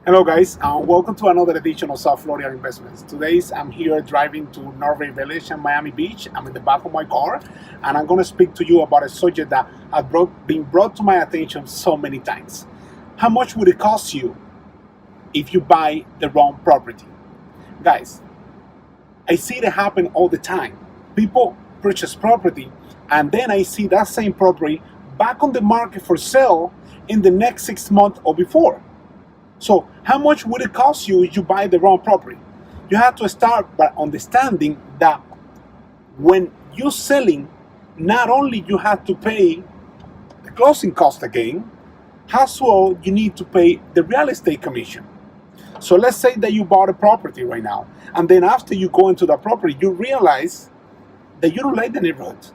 Hello guys, welcome to another edition of South Florida Investments. Today I'm here driving to Norway Village and Miami Beach. I'm in the back of my car and I'm going to speak to you about a subject that has been brought to my attention so many times. How much would it cost you if you buy the wrong property? Guys, I see it happen all the time. People purchase property and then I see that same property back on the market for sale in the next 6 months or before. So how much would it cost you if you buy the wrong property? You have to start by understanding that when you're selling, not only you have to pay the closing cost again, as well you need to pay the real estate commission. So let's say that you bought a property right now, and then after you go into the property, you realize that you don't like the neighborhood,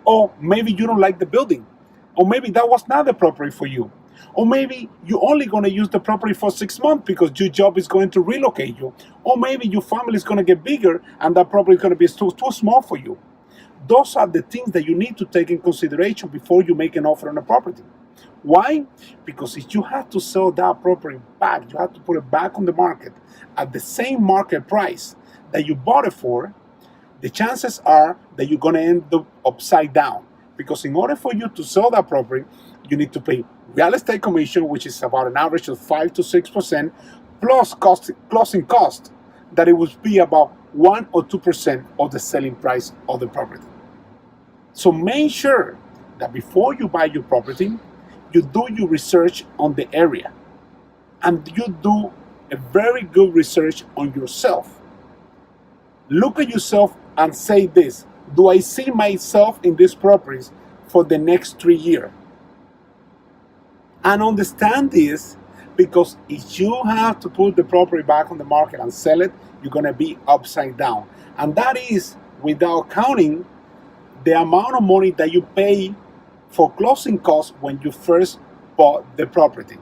or maybe you don't like the building, or maybe that was not the property for you. Or maybe you're only going to use the property for 6 months because your job is going to relocate you. Or maybe your family is going to get bigger and that property is going to be too small for you. Those are the things that you need to take in consideration before you make an offer on a property. Why? Because if you have to sell that property back, you have to put it back on the market at the same market price that you bought it for, the chances are that you're going to end up upside down. Because in order for you to sell that property, you need to pay real estate commission, which is about an average of 5 to 6%, plus closing cost, that it would be about 1 or 2% of the selling price of the property. So make sure that before you buy your property, you do your research on the area, and you do a very good research on yourself. Look at yourself and say this: do I see myself in these properties for the next 3 years? And understand this, because if you have to put the property back on the market and sell it, you're going to be upside down. And that is without counting the amount of money that you pay for closing costs when you first bought the property.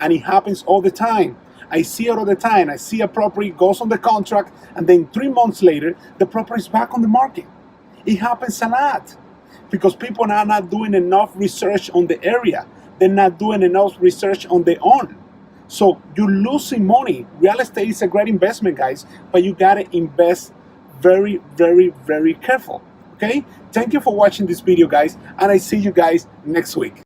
And it happens all the time. I see it all the time. I see a property goes on the contract, and then 3 months later, the property is back on the market. It happens a lot because people are not doing enough research on the area. They're not doing enough research on their own. So you're losing money. Real estate is a great investment, guys, but you gotta invest very, very, very careful. Okay? Thank you for watching this video, guys, and I see you guys next week.